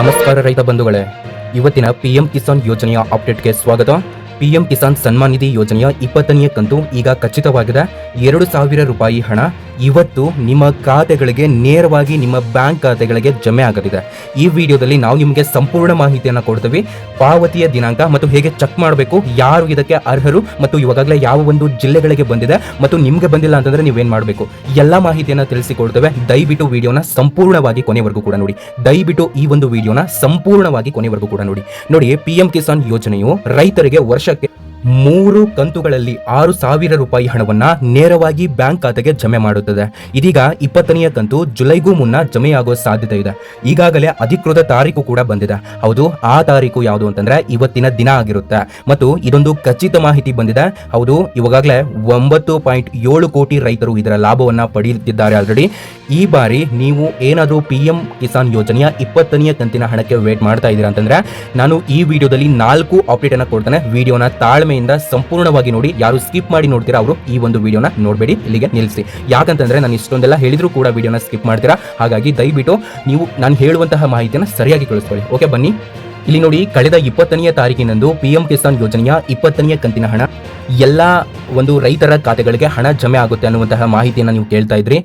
ನಮಸ್ಕಾರ ರೈತ ಬಂಧುಗಳೇ, ಇವತ್ತಿನ ಪಿಎಂ ಕಿಸಾನ್ ಯೋಜನೆಯ ಅಪ್ಡೇಟ್ಗೆ ಸ್ವಾಗತ. ಪಿಎಂ ಕಿಸಾನ್ ಸನ್ಮಾನ್ ನಿಧಿ ಯೋಜನೆಯ 20ನೇ ಕಂತು ಈಗ ಖಚಿತವಾಗಿದೆ. 2,000 ರೂಪಾಯಿ ಹಣ ಇವತ್ತು ನಿಮ್ಮ ಖಾತೆಗಳಿಗೆ ನೇರವಾಗಿ ನಿಮ್ಮ ಬ್ಯಾಂಕ್ ಖಾತೆಗಳಿಗೆ ಜಮೆ ಆಗಲಿದೆ. ಈ ವಿಡಿಯೋದಲ್ಲಿ ನಾವು ನಿಮಗೆ ಸಂಪೂರ್ಣ ಮಾಹಿತಿಯನ್ನು ಕೊಡ್ತೀವಿ. ಪಾವತಿಯ ದಿನಾಂಕ ಮತ್ತು ಹೇಗೆ ಚೆಕ್ ಮಾಡಬೇಕು, ಯಾರು ಇದಕ್ಕೆ ಅರ್ಹರು ಮತ್ತು ಇವಾಗಲೇ ಯಾವ ಒಂದು ಜಿಲ್ಲೆಗಳಿಗೆ ಬಂದಿದೆ ಮತ್ತು ನಿಮಗೆ ಬಂದಿಲ್ಲ ಅಂತಂದ್ರೆ ನೀವೇನು ಮಾಡಬೇಕು, ಎಲ್ಲ ಮಾಹಿತಿಯನ್ನು ತಿಳಿಸಿಕೊಡ್ತೇವೆ. ದಯವಿಟ್ಟು ವಿಡಿಯೋನ ಸಂಪೂರ್ಣವಾಗಿ ಕೊನೆವರೆಗೂ ಕೂಡ ನೋಡಿ. ದಯವಿಟ್ಟು ಈ ಒಂದು ವಿಡಿಯೋನ ಸಂಪೂರ್ಣವಾಗಿ ಕೊನೆವರೆಗೂ ಕೂಡ ನೋಡಿ. ಪಿಎಂ ಕಿಸಾನ್ ಯೋಜನೆಯು ರೈತರಿಗೆ ವರ್ಷಕ್ಕೆ 3 ಕಂತುಗಳಲ್ಲಿ 6,000 ರೂಪಾಯಿ ಹಣವನ್ನ ನೇರವಾಗಿ ಬ್ಯಾಂಕ್ ಖಾತೆಗೆ ಜಮೆ ಮಾಡುತ್ತದೆ. ಇದೀಗ 20ನೇ ಕಂತು ಜುಲೈಗೂ ಮುನ್ನ ಜಮೆಯಾಗುವ ಸಾಧ್ಯತೆ ಇದೆ. ಈಗಾಗಲೇ ಅಧಿಕೃತ ತಾರೀಕು ಕೂಡ ಬಂದಿದೆ. ಹೌದು, ಆ ತಾರೀಕು ಯಾವುದು ಅಂತಂದ್ರೆ ಇವತ್ತಿನ ದಿನ ಆಗಿರುತ್ತೆ. ಮತ್ತು ಇದೊಂದು ಖಚಿತ ಮಾಹಿತಿ ಬಂದಿದೆ. ಹೌದು, ಇವಾಗಲೇ 9.7 ಕೋಟಿ ರೈತರು ಇದರ ಲಾಭವನ್ನ ಪಡೆಯುತ್ತಿದ್ದಾರೆ ಆಲ್ರೆಡಿ. ಈ ಬಾರಿ ನೀವು ಏನಾದರೂ ಪಿಎಂ ಕಿಸಾನ್ ಯೋಜನೆಯ 20ನೇ ಕಂತಿನ ಹಣಕ್ಕೆ ವೇಟ್ ಮಾಡ್ತಾ ಇದ್ದೀರಾ ಅಂತಂದ್ರೆ ನಾನು ಈ ವಿಡಿಯೋದಲ್ಲಿ 4 ಅಪ್ಡೇಟ್ ಅನ್ನ ಕೊಡ್ತೇನೆ. ವಿಡಿಯೋನ ತಾಳ್ಮೆಯಿಂದ ಸಂಪೂರ್ಣವಾಗಿ ನೋಡಿ. ಯಾರು ಸ್ಕಿಪ್ ಮಾಡಿ ನೋಡ್ತೀರಾ ಅವರು ಈ ಒಂದು ವಿಡಿಯೋನ ನೋಡಬೇಡಿ, ಇಲ್ಲಿಗೆ ನಿಲ್ಲಿಸಿ. ಯಾಕಂತಂದ್ರೆ ನಾನು ಇಷ್ಟೊಂದೆಲ್ಲ ಹೇಳಿದ್ರು ಕೂಡ ವಿಡಿಯೋನ ಸ್ಕಿಪ್ ಮಾಡ್ತೀರಾ. ಹಾಗಾಗಿ ದಯವಿಟ್ಟು ನೀವು ನಾನು ಹೇಳುವಂತಹ ಮಾಹಿತಿಯನ್ನು ಸರಿಯಾಗಿ ಕೇಳಿಸ್ಕೊಳ್ಳಿ. ಓಕೆ, ಬನ್ನಿ. ಇಲ್ಲಿ ನೋಡಿ, ಕಳೆದ 20ನೇ ತಾರೀಕಿನಂದು ಪಿಎಂ ಕಿಸಾನ್ ಯೋಜನೆಯ 20ನೇ ಕಂತಿನ ಹಣ ಎಲ್ಲ ಒಂದು ರೈತರ ಖಾತೆಗಳಿಗೆ ಹಣ ಜಮೆ ಆಗುತ್ತೆ ಅನ್ನುವಂತಹ ಮಾಹಿತಿಯನ್ನು ನೀವು ಕೇಳ್ತಾ ಇದ್ರಿ.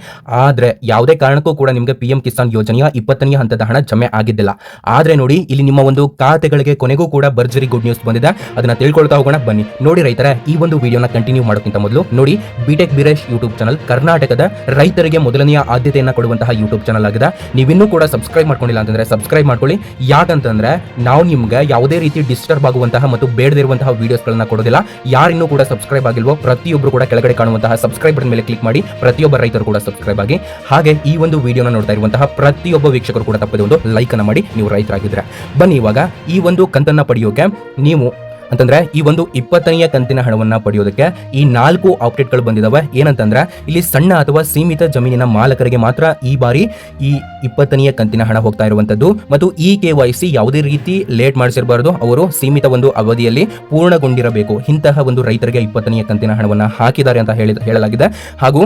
ಆದರೆ ಯಾವುದೇ ಕಾರಣಕ್ಕೂ ಕೂಡ ನಿಮಗೆ ಪಿಎಂ ಕಿಸಾನ್ ಯೋಜನೆಯ 20ನೇ ಹಂತದ ಹಣ ಜಮೆ ಆಗಿದ್ದಿಲ್ಲ. ಆದರೆ ನೋಡಿ, ಇಲ್ಲಿ ನಿಮ್ಮ ಒಂದು ಖಾತೆಗಳಿಗೆ ಕೊನೆಗೂ ಕೂಡ ಭರ್ಜರಿ ಗುಡ್ ನ್ಯೂಸ್ ಬಂದಿದೆ. ಅದನ್ನ ತಿಳ್ಕೊಳ್ತಾ ಹೋಗೋಣ, ಬನ್ನಿ. ನೋಡಿ ರೈತರ, ಈ ಒಂದು ವಿಡಿಯೋನ ಕಂಟಿನ್ಯೂ ಮಾಡೋಕ್ಕಿಂತ ಮೊದಲು ನೋಡಿ, ಬಿಟೆಕ್ ಬೀರೇಶ್ ಯೂಟ್ಯೂಬ್ ಚಾನಲ್ ಕರ್ನಾಟಕದ ರೈತರಿಗೆ ಮೊದಲನೆಯ ಆದ್ಯತೆಯನ್ನು ಕೊಡುವಂತಹ ಯೂಟ್ಯೂಬ್ ಚಾನಲ್ ಆಗಿದೆ. ನೀವಿನ್ನೂ ಕೂಡ ಸಬ್ಸ್ಕ್ರೈಬ್ ಮಾಡ್ಕೊಂಡಿಲ್ಲ ಅಂತಂದ್ರೆ ಸಬ್ಸ್ಕ್ರೈಬ್ ಮಾಡ್ಕೊಳ್ಳಿ. ಯಾಕಂತಂದ್ರೆ ನಾವು ನಿಮ್ಗೆ ಯಾವುದೇ ರೀತಿ ಡಿಸ್ಟರ್ಬ್ ಆಗುವಂತಹ ಮತ್ತು ಬೇಡದಿರುವಂತಹ ವಿಡಿಯೋಸ್ಗಳನ್ನ ಕೊಡೋದಿಲ್ಲ. ಯಾರಿನ್ನೂ ಕೂಡ ಸಬ್ಸ್ಕ್ರೈಬ್ ಆಗಿಲ್ವೋ ಪ್ರತಿಯೊಬ್ಬರು ಕೂಡ ಕೆಳಗಡೆ ಕಾಣುವಂತಹ ಸಬ್ಸ್ಕ್ರೈಬ್ ಬಟನ್ ಮೇಲೆ ಕ್ಲಿಕ್ ಮಾಡಿ. ಪ್ರತಿಯೊಬ್ಬ ರೈತರು ಕೂಡ ಸಬ್ಸ್ಕ್ರೈಬ್ ಆಗಿ. ಹಾಗೆ ಈ ಒಂದು ವಿಡಿಯೋನ ನೋಡ್ತಾ ಇರುವಂತಹ ಪ್ರತಿಯೊಬ್ಬ ವೀಕ್ಷಕರು ಕೂಡ ತಪ್ಪದೆ ಒಂದು ಲೈಕ್ ಅನ್ನ ಮಾಡಿ, ನೀವು ರೈತರಾಗಿದ್ರೆ. ಬನ್ನಿ, ಇವಾಗ ಈ ಒಂದು ಕಂತನ್ನ ಪಡೆಯೋಕೆ ನೀವು ಅಂತಂದ್ರೆ ಈ ಒಂದು 20ನೇ ಕಂತಿನ ಹಣವನ್ನ ಪಡೆಯೋದಕ್ಕೆ ಈ 4 ಅಪ್ಡೇಟ್ಗಳು ಬಂದಿದಾವೆ. ಏನಂತಂದ್ರೆ ಇಲ್ಲಿ ಸಣ್ಣ ಅಥವಾ ಸೀಮಿತ ಜಮೀನಿನ ಮಾಲಕರಿಗೆ ಮಾತ್ರ ಈ ಬಾರಿ ಈ 20ನೇ ಕಂತಿನ ಹಣ ಹೋಗ್ತಾ ಇರುವಂತದ್ದು. ಮತ್ತು ಈ KYC ಯಾವುದೇ ರೀತಿ ಲೇಟ್ ಮಾಡಿಸಿರಬಾರದು. ಅವರು ಸೀಮಿತ ಒಂದು ಅವಧಿಯಲ್ಲಿ ಪೂರ್ಣಗೊಂಡಿರಬೇಕು. ಇಂತಹ ಒಂದು ರೈತರಿಗೆ 20ನೇ ಕಂತಿನ ಹಣವನ್ನ ಹಾಕಿದ್ದಾರೆ ಅಂತ ಹೇಳಲಾಗಿದೆ. ಹಾಗೂ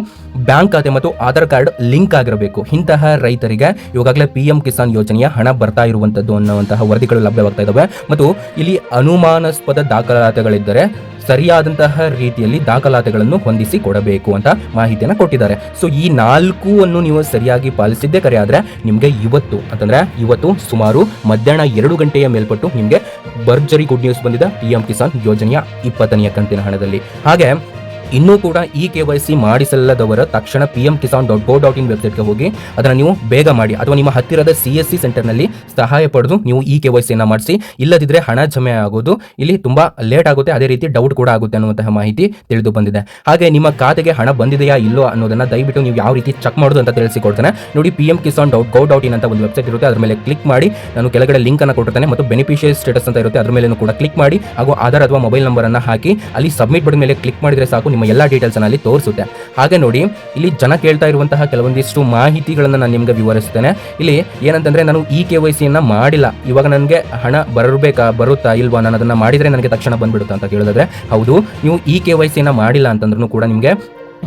ಬ್ಯಾಂಕ್ ಖಾತೆ ಮತ್ತು ಆಧಾರ್ ಕಾರ್ಡ್ ಲಿಂಕ್ ಆಗಿರಬೇಕು. ಇಂತಹ ರೈತರಿಗೆ ಇವಾಗಲೇ ಪಿಎಂ ಕಿಸಾನ್ ಯೋಜನೆಯ ಹಣ ಬರ್ತಾ ಇರುವಂತದ್ದು ಅನ್ನುವಂತಹ ವರದಿಗಳು ಲಭ್ಯವಾಗ್ತಾ ಇದಾವೆ. ಮತ್ತು ಇಲ್ಲಿ ಅನುಮಾನಾಸ್ಪದ ದಾಖಲಾತಿಗಳಿದ್ದರೆ ಸರಿಯಾದಂತಹ ರೀತಿಯಲ್ಲಿ ದಾಖಲಾತಿಗಳನ್ನು ಹೊಂದಿಸಿ ಕೊಡಬೇಕು ಅಂತ ಮಾಹಿತಿಯನ್ನು ಕೊಟ್ಟಿದ್ದಾರೆ. ಸೊ ಈ 4 ನೀವು ಸರಿಯಾಗಿ ಪಾಲಿಸಿದ್ದೇ ಕರೆ ಆದ್ರೆ ನಿಮಗೆ ಇವತ್ತು ಸುಮಾರು ಮಧ್ಯಾಹ್ನ 2 ಗಂಟೆಯ ಮೇಲ್ಪಟ್ಟು ನಿಮಗೆ ಭರ್ಜರಿ ಗುಡ್ ನ್ಯೂಸ್ ಬಂದಿದೆ ಪಿಎಂ ಕಿಸಾನ್ ಯೋಜನೆಯ 20ನೇ ಕಂತಿನ ಹಣದಲ್ಲಿ. ಹಾಗೆ ಇನ್ನೂ ಕೂಡ ಈ KYC ಮಾಡಿಸಲ್ಲದವರ ತಕ್ಷಣ pmkisan.go.in ವೆಬ್ಸೈಟ್ಗೆ ಹೋಗಿ ಅದನ್ನು ನೀವು ಬೇಗ ಮಾಡಿ, ಅಥವಾ ನಿಮ್ಮ ಹತ್ತಿರದ CSC ಸೆಂಟರ್ನಲ್ಲಿ ಸಹಾಯ ಪಡೆದು ನೀವು ಈ KYCಯನ್ನು ಮಾಡಿಸಿ. ಇಲ್ಲದಿದ್ದರೆ ಹಣ ಜಮೆ ಆಗೋದು ಇಲ್ಲಿ ತುಂಬಾ ಲೇಟ್ ಆಗುತ್ತೆ. ಅದೇ ರೀತಿ ಡೌಟ್ ಕೂಡ ಆಗುತ್ತೆ ಅನ್ನುವಂತಹ ಮಾಹಿತಿ ತಿಳಿದು ಬಂದಿದೆ. ಹಾಗೆ ನಿಮ್ಮ ಖಾತೆಗೆ ಹಣ ಬಂದಿದೆಯಾ ಇಲ್ಲೋ ಅನ್ನೋದನ್ನ ದಯವಿಟ್ಟು ನೀವು ಯಾವ ರೀತಿ ಚೆಕ್ ಮಾಡೋದು ಅಂತ ತಿಳಿಸಿಕೊಡ್ತೇನೆ. ನೋಡಿ, pmkisan.go.in ಅಂತ ಒಂದು ವೆಬ್ಸೈಟ್ ಇರುತ್ತೆ. ಅದರ ಮೇಲೆ ಕ್ಲಿಕ್ ಮಾಡಿ. ನಾನು ಕೆಳಗಡೆ ಲಿಂಕ್ ಅನ್ನು ಕೊಟ್ಟಿರ್ತೇನೆ ಮತ್ತು ಬೆನಿಫಿಷಿಯರಿ ಸ್ಟೇಟಸ್ ಅಂತ ಇರುತ್ತೆ. ಅದರ ಮೇಲೆ ಕೂಡ ಕ್ಲಿಕ್ ಮಾಡಿ. ಹಾಗೂ ಆಧಾರ್ ಅಥವಾ ಮೊಬೈಲ್ ನಂಬರ್ ಅನ್ನು ಹಾಕಿ ಅಲ್ಲಿ ಸಬ್ಮಿಟ್ ಬಟನ್ ಮೇಲೆ ಕ್ಲಿಕ್ ಮಾಡಿದ್ರೆ ಸಾಕು, ನಿಮ್ಮ ಎಲ್ಲ ಡೀಟೇಲ್ಸ್ ಅಲ್ಲಿ ತೋರಿಸುತ್ತೆ. ಹಾಗೆ ನೋಡಿ, ಇಲ್ಲಿ ಜನ ಕೇಳ್ತಾ ಇರುವಂತಹ ಕೆಲವೊಂದಿಷ್ಟು ಮಾಹಿತಿಗಳನ್ನು ನಾನು ನಿಮಗೆ ವಿವರಿಸ್ತೇನೆ. ಇಲ್ಲಿ ಏನಂತಂದ್ರೆ, ನಾನು ಈ KYC ಮಾಡಿಲ್ಲ, ಇವಾಗ ನನಗೆ ಹಣ ಬರುತ್ತಾ ಇಲ್ವಾ, ನಾನು ಅದನ್ನ ಮಾಡಿದ್ರೆ ನನಗೆ ತಕ್ಷಣ ಬಂದ್ಬಿಡುತ್ತಾ ಅಂತ ಕೇಳಿದ್ರೆ, ಹೌದು, ನೀವು ಈ KYC ಮಾಡಿಲ್ಲ ಅಂತಂದ್ರೂ ಕೂಡ ನಿಮಗೆ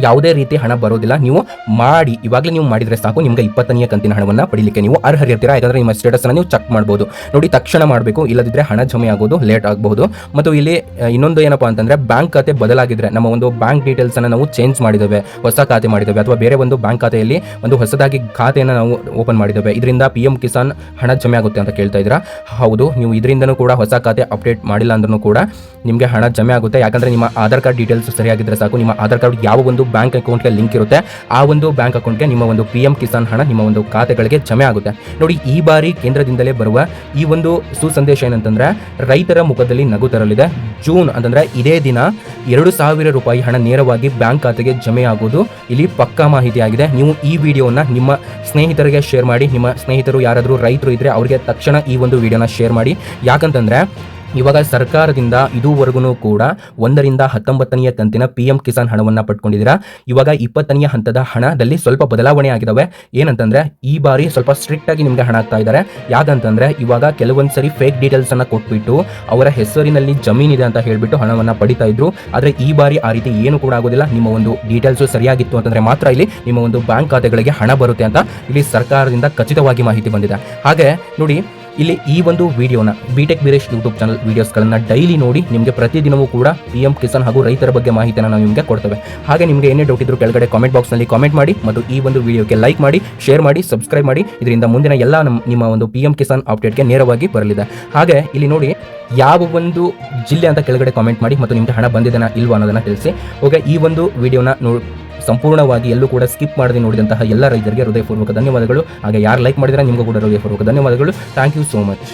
ಯಾವುದೇ ರೀತಿ ಹಣ ಬರೋದಿಲ್ಲ. ನೀವು ಮಾಡಿ, ಇವಾಗಲೇ ನೀವು ಮಾಡಿದ್ರೆ ಸಾಕು, ನಿಮಗೆ 20ನೇ ಕಂತಿನ ಹಣವನ್ನು ಪಡೀಲಿಕ್ಕೆ ನೀವು ಅರ್ಹರಿರ್ತೀರಾ. ಯಾಕಂದ್ರೆ ನಿಮ್ಮ ಸ್ಟೇಟಸ್ ಅನ್ನು ನೀವು ಚೆಕ್ ಮಾಡಬಹುದು. ನೋಡಿ, ತಕ್ಷಣ ಮಾಡಬೇಕು, ಇಲ್ಲದಿದ್ರೆ ಹಣ ಜಮೆ ಆಗೋದು ಲೇಟ್ ಆಗಬಹುದು. ಮತ್ತು ಇಲ್ಲಿ ಇನ್ನೊಂದು ಏನಪ್ಪಾ ಅಂತಂದ್ರೆ, ಬ್ಯಾಂಕ್ ಖಾತೆ ಬದಲಾಗಿದ್ರೆ, ನಮ್ಮ ಒಂದು ಬ್ಯಾಂಕ್ ಡೀಟೇಲ್ಸ್ ಅನ್ನು ನಾವು ಚೇಂಜ್ ಮಾಡಿದ್ದೇವೆ, ಹೊಸ ಖಾತೆ ಮಾಡಿದ್ದೇವೆ, ಅಥವಾ ಬೇರೆ ಒಂದು ಬ್ಯಾಂಕ್ ಖಾತೆಯಲ್ಲಿ ಒಂದು ಹೊಸದಾಗಿ ಖಾತೆಯನ್ನು ನಾವು ಓಪನ್ ಮಾಡಿದ್ದೇವೆ, ಇದರಿಂದ ಪಿಎಂ ಕಿಸಾನ್ ಹಣ ಜಮೆ ಆಗುತ್ತೆ ಅಂತ ಕೇಳ್ತಾ ಇದ್ದೀರಾ. ಹೌದು, ನೀವು ಇದರಿಂದನೂ ಕೂಡ ಹೊಸ ಖಾತೆ ಅಪ್ಡೇಟ್ ಮಾಡಿಲ್ಲ ಅಂದ್ರೂ ಕೂಡ ನಿಮಗೆ ಹಣ ಜಮೆ ಆಗುತ್ತೆ. ಯಾಕಂದ್ರೆ ನಿಮ್ಮ ಆಧಾರ್ ಕಾರ್ಡ್ ಡೀಟೇಲ್ಸ್ ಸರಿಯಾಗಿದ್ರೆ ಸಾಕು. ನಿಮ್ಮ ಆಧಾರ್ ಕಾರ್ಡ್ ಯಾವ ಒಂದು ಬ್ಯಾಂಕ್ ಅಕೌಂಟ್ಗೆ ಲಿಂಕ್ ಇರುತ್ತೆ, ಆ ಒಂದು ಬ್ಯಾಂಕ್ ಅಕೌಂಟ್ಗೆ ನಿಮ್ಮ ಒಂದು ಪಿಎಂ ಕಿಸಾನ್ ಹಣ ನಿಮ್ಮ ಒಂದು ಖಾತೆಗಳಿಗೆ ಜಮೆ ಆಗುತ್ತೆ. ನೋಡಿ, ಈ ಬಾರಿ ಕೇಂದ್ರದಿಂದಲೇ ಬರುವ ಈ ಒಂದು ಸುಸಂದೇಶ ಏನಂತಂದ್ರೆ, ರೈತರ ಮುಖದಲ್ಲಿ ನಗು ತರಲಿದೆ. ಜೂನ್ ಅಂತಂದ್ರೆ ಇದೇ ದಿನ 2,000 ರೂಪಾಯಿ ಹಣ ನೇರವಾಗಿ ಬ್ಯಾಂಕ್ ಖಾತೆಗೆ ಜಮೆ ಆಗೋದು ಇಲ್ಲಿ ಪಕ್ಕಾ ಮಾಹಿತಿ ಆಗಿದೆ. ನೀವು ಈ ವಿಡಿಯೋನ ನಿಮ್ಮ ಸ್ನೇಹಿತರಿಗೆ ಶೇರ್ ಮಾಡಿ. ನಿಮ್ಮ ಸ್ನೇಹಿತರು ಯಾರಾದರೂ ರೈತರು ಇದ್ರೆ ಅವರಿಗೆ ತಕ್ಷಣ ಈ ಒಂದು ವಿಡಿಯೋನ ಶೇರ್ ಮಾಡಿ. ಯಾಕಂತಂದ್ರೆ ಇವಾಗ ಸರ್ಕಾರದಿಂದ ಇದುವರೆಗೂ ಕೂಡ 1ರಿಂದ 19ನೇ ಕಂತಿನ ಪಿಎಂ ಕಿಸಾನ್ ಹಣವನ್ನ ಪಡ್ಕೊಂಡಿದ್ದೀರಾ. ಇವಾಗ 20ನೇ ಹಂತದ ಹಣದಲ್ಲಿ ಸ್ವಲ್ಪ ಬದಲಾವಣೆ ಆಗಿದಾವೆ. ಏನಂತಂದ್ರೆ, ಈ ಬಾರಿ ಸ್ವಲ್ಪ ಸ್ಟ್ರಿಕ್ಟ್ ಆಗಿ ನಿಮಗೆ ಹಣ ಆಗ್ತಾ ಇದ್ದಾರೆ. ಯಾಕಂತಂದ್ರೆ ಇವಾಗ ಕೆಲವೊಂದ್ಸರಿ ಫೇಕ್ ಡೀಟೇಲ್ಸ್ ಅನ್ನ ಕೊಟ್ಬಿಟ್ಟು ಅವರ ಹೆಸರಿನಲ್ಲಿ ಜಮೀನಿದೆ ಅಂತ ಹೇಳ್ಬಿಟ್ಟು ಹಣವನ್ನ ಪಡಿತಾ ಇದ್ರು. ಆದ್ರೆ ಈ ಬಾರಿ ಆ ರೀತಿ ಏನು ಕೂಡ ಆಗೋದಿಲ್ಲ. ನಿಮ್ಮ ಒಂದು ಡೀಟೇಲ್ಸ್ ಸರಿಯಾಗಿತ್ತು ಅಂತಂದ್ರೆ ಮಾತ್ರ ಇಲ್ಲಿ ನಿಮ್ಮ ಒಂದು ಬ್ಯಾಂಕ್ ಖಾತೆಗಳಿಗೆ ಹಣ ಬರುತ್ತೆ ಅಂತ ಇಲ್ಲಿ ಸರ್ಕಾರದಿಂದ ಖಚಿತವಾಗಿ ಮಾಹಿತಿ ಬಂದಿದೆ. ಹಾಗೆ ನೋಡಿ, ಇಲ್ಲಿ ಈ ಒಂದು ವಿಡಿಯೋನ ಬಿಟೆಕ್ ವೀರೇಶ್ ಯೂಟ್ಯೂಬ್ ಚಾನಲ್ ವಿಡಿಯೋಸ್ಗಳನ್ನು ಡೈಲಿ ನೋಡಿ ನಿಮಗೆ ಪ್ರತಿದಿನವೂ ಕೂಡ PM ಕಿಸಾನ್ ಹಾಗೂ ರೈತರ ಬಗ್ಗೆ ಮಾಹಿತಿಯನ್ನು ನಾವು ನಿಮಗೆ ಕೊಡ್ತೇವೆ. ಹಾಗೆ ನಿಮಗೆ ಏನೇ ಡೌಟ್ ಇದ್ರೂ ಕೆಳಗಡೆ ಕಾಮೆಂಟ್ ಬಾಕ್ಸ್ನಲ್ಲಿ ಕಾಮೆಂಟ್ ಮಾಡಿ ಮತ್ತು ಈ ಒಂದು ವಿಡಿಯೋಗೆ ಲೈಕ್ ಮಾಡಿ, ಶೇರ್ ಮಾಡಿ, ಸಬ್ಸ್ಕ್ರೈಬ್ ಮಾಡಿ. ಇದರಿಂದ ಮುಂದಿನ ಎಲ್ಲ ನಿಮ್ಮ ಒಂದು PM ಕಿಸಾನ್ ಅಪ್ಡೇಟ್ಗೆ ನೇರವಾಗಿ ಬರಲಿದೆ. ಹಾಗೆ ಇಲ್ಲಿ ನೋಡಿ ಯಾವ ಒಂದು ಜಿಲ್ಲೆ ಅಂತ ಕೆಳಗಡೆ ಕಾಮೆಂಟ್ ಮಾಡಿ ಮತ್ತು ನಿಮಗೆ ಹಣ ಬಂದಿದೆನಾ ಇಲ್ವಾ ಅನ್ನೋದನ್ನು ತಿಳಿಸಿ. ಓಕೆ, ಈ ಒಂದು ವಿಡಿಯೋನ ಸಂಪೂರ್ಣವಾಗಿ ಎಲ್ಲೂ ಕೂಡ ಸ್ಕಿಪ್ ಮಾಡದೆ ನೋಡಿದಂತಹ ಎಲ್ಲ ರೈತರಿಗೆ ಹೃದಯಪೂರ್ವಕ ಧನ್ಯವಾದಗಳು. ಹಾಗೆ ಯಾರು ಲೈಕ್ ಮಾಡಿದ್ರೆ ನಿಮಗೂ ಕೂಡ ಹೃದಯಪೂರ್ವಕ ಧನ್ಯವಾದಗಳು. Thank you so much.